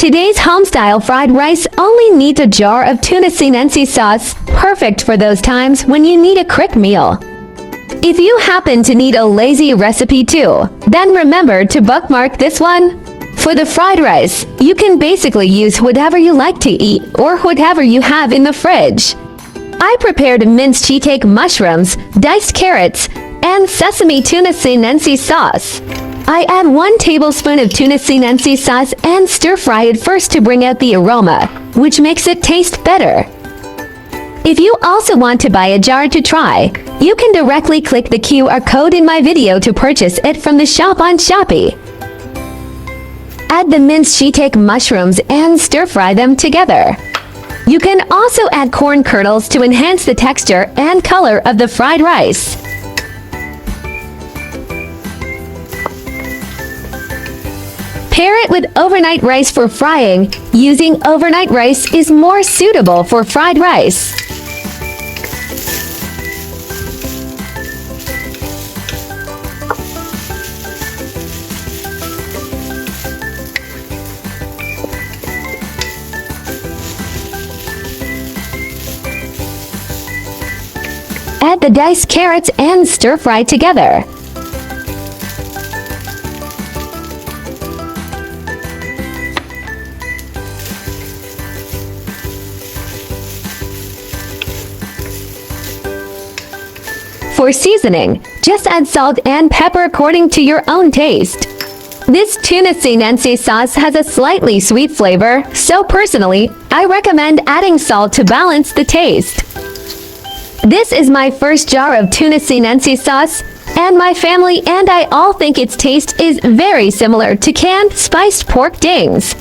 Today's home-style fried rice only needs a jar of tuna sinensis sauce, perfect for those times when you need a quick meal. If you happen to need a lazy recipe too, then remember to bookmark this one. For the fried rice, you can basically use whatever you like to eat or whatever you have in the fridge. I prepared minced shiitake mushrooms, diced carrots, and sesame tuna sinensis sauce. I add 1 tablespoon of tuna sinensis sauce and stir-fry it first to bring out the aroma, which makes it taste better. If you also want to buy a jar to try, you can directly click the QR code in my video to purchase it from the shop on Shopee. Add the minced shiitake mushrooms and stir-fry them together. You can also add corn kernels to enhance the texture and color of the fried rice. Pair it with overnight rice for frying. Using overnight rice is more suitable for fried rice. Add the diced carrots and stir-fry together. For seasoning, just add salt and pepper according to your own taste. This tuna sinensis sauce has a slightly sweet flavor, so personally, I recommend adding salt to balance the taste. This is my first jar of tuna sinensis sauce, and my family and I all think its taste is very similar to canned spiced pork dings.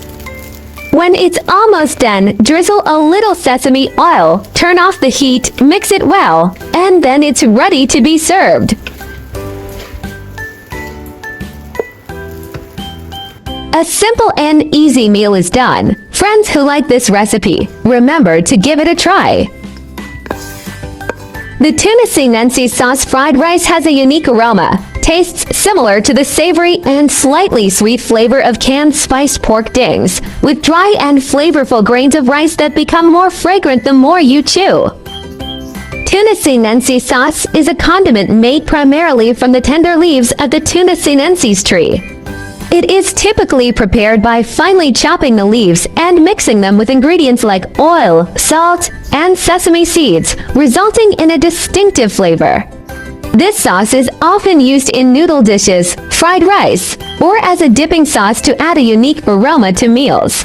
When it's almost done, drizzle a little sesame oil, turn off the heat, mix it well, and then it's ready to be served. A simple and easy meal is done. Friends who like this recipe, remember to give it a try. The tuna sinensis sauce fried rice has a unique aroma, tastes similar to the savory and slightly sweet flavor of canned spiced pork dings, with dry and flavorful grains of rice that become more fragrant the more you chew. Tuna sinensis sauce is a condiment made primarily from the tender leaves of the tuna sinensis tree. It is typically prepared by finely chopping the leaves and mixing them with ingredients like oil, salt, and sesame seeds, resulting in a distinctive flavor. This sauce is often used in noodle dishes, fried rice, or as a dipping sauce to add a unique aroma to meals.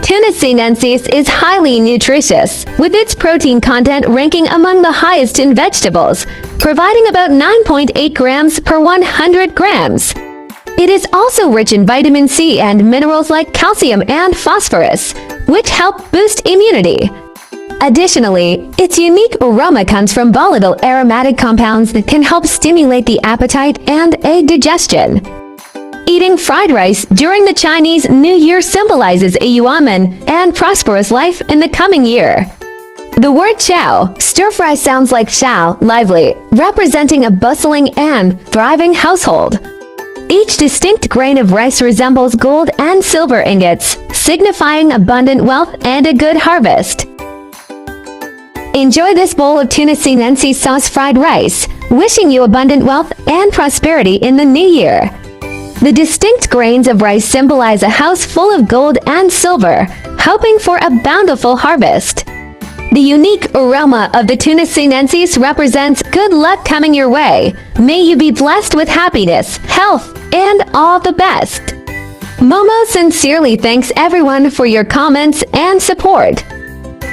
Tuna sinensis is highly nutritious, with its protein content ranking among the highest in vegetables, providing about 9.8 grams per 100 grams. It is also rich in vitamin C and minerals like calcium and phosphorus, which help boost immunity. Additionally, its unique aroma comes from volatile aromatic compounds that can help stimulate the appetite and aid digestion. Eating fried rice during the Chinese New Year symbolizes a yuanmen and prosperous life in the coming year. The word chow, stir-fry sounds like chow, lively, representing a bustling and thriving household. Each distinct grain of rice resembles gold and silver ingots, signifying abundant wealth and a good harvest. Enjoy this bowl of tuna sinensis sauce fried rice, wishing you abundant wealth and prosperity in the new year. The distinct grains of rice symbolize a house full of gold and silver, hoping for a bountiful harvest. The unique aroma of the tuna sinensis represents good luck coming your way. May you be blessed with happiness, health, and all the best. Momo sincerely thanks everyone for your comments and support.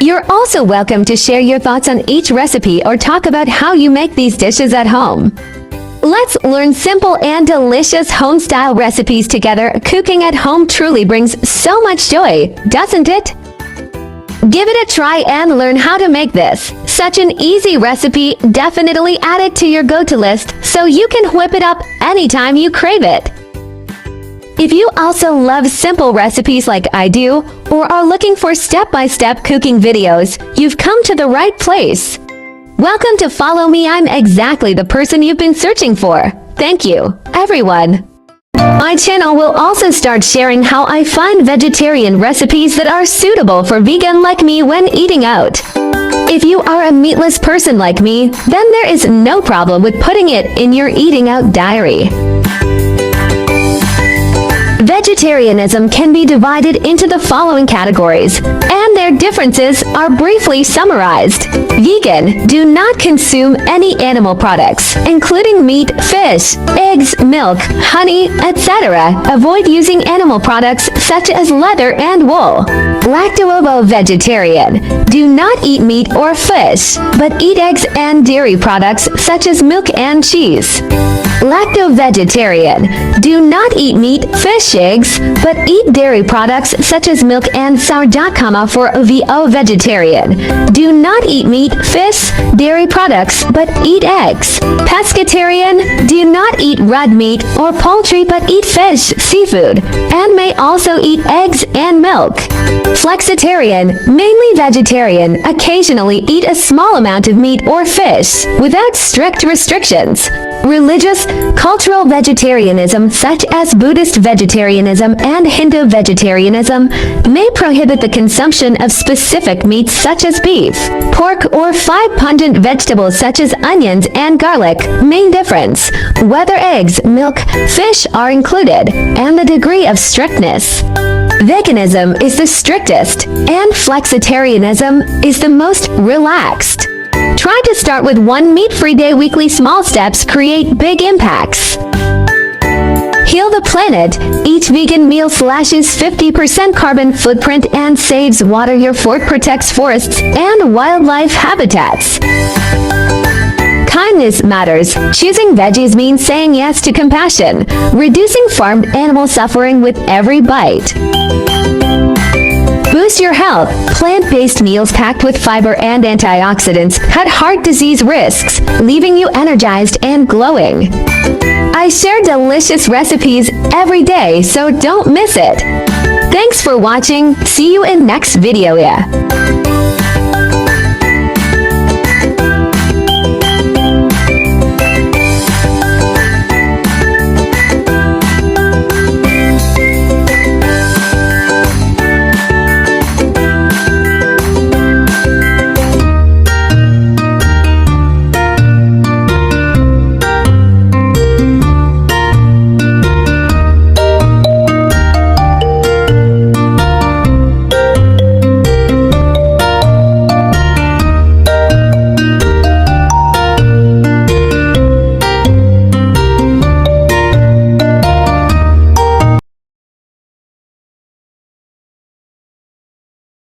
You're also welcome to share your thoughts on each recipe or talk about how you make these dishes at home. Let's learn simple and delicious home-style recipes together. Cooking at home truly brings so much joy, doesn't it? Give it a try and learn how to make this. Such an easy recipe, definitely add it to your go-to list so you can whip it up anytime you crave it. If you also love simple recipes like I do, or are looking for step-by-step cooking videos, you've come to the right place. Welcome to Follow Me. I'm exactly the person you've been searching for. Thank you, everyone. My channel will also start sharing how I find vegetarian recipes that are suitable for vegan like me when eating out. If you are a meatless person like me, then there is no problem with putting it in your eating out diary. Vegetarianism can be divided into the following categories, and their differences are briefly summarized. Vegan, do not consume any animal products, including meat, fish, eggs, milk, honey, etc. Avoid using animal products such as leather and wool. Lacto-ovo-vegetarian, do not eat meat or fish, but eat eggs and dairy products such as milk and cheese. Lacto-vegetarian, do not eat meat, fish, eggs, but eat dairy products such as milk and sourdough. For VO-vegetarian, do not eat meat, fish, dairy products, but eat eggs. Pescatarian, do not eat red meat or poultry but eat fish, seafood, and may also eat eggs and milk. Flexitarian, mainly vegetarian, occasionally eat a small amount of meat or fish, without strict restrictions. Religious, cultural vegetarianism such as Buddhist vegetarianism and Hindu vegetarianism may prohibit the consumption of specific meats such as beef, pork, or 5 pungent vegetables such as onions and garlic. Main difference: whether eggs, milk, fish are included, and the degree of strictness. Veganism is the strictest, and flexitarianism is the most relaxed. Try to start with one meat-free day. Weekly small steps create big impacts. Heal the planet. Each vegan meal slashes 50% carbon footprint and saves water. Your fork protects forests and wildlife habitats. Kindness matters. Choosing veggies means saying yes to compassion, reducing farmed animal suffering with every bite. Boost your health. Plant-based meals packed with fiber and antioxidants cut heart disease risks, leaving you energized and glowing. I share delicious recipes every day, so don't miss it. Thanks for watching. See you in next video.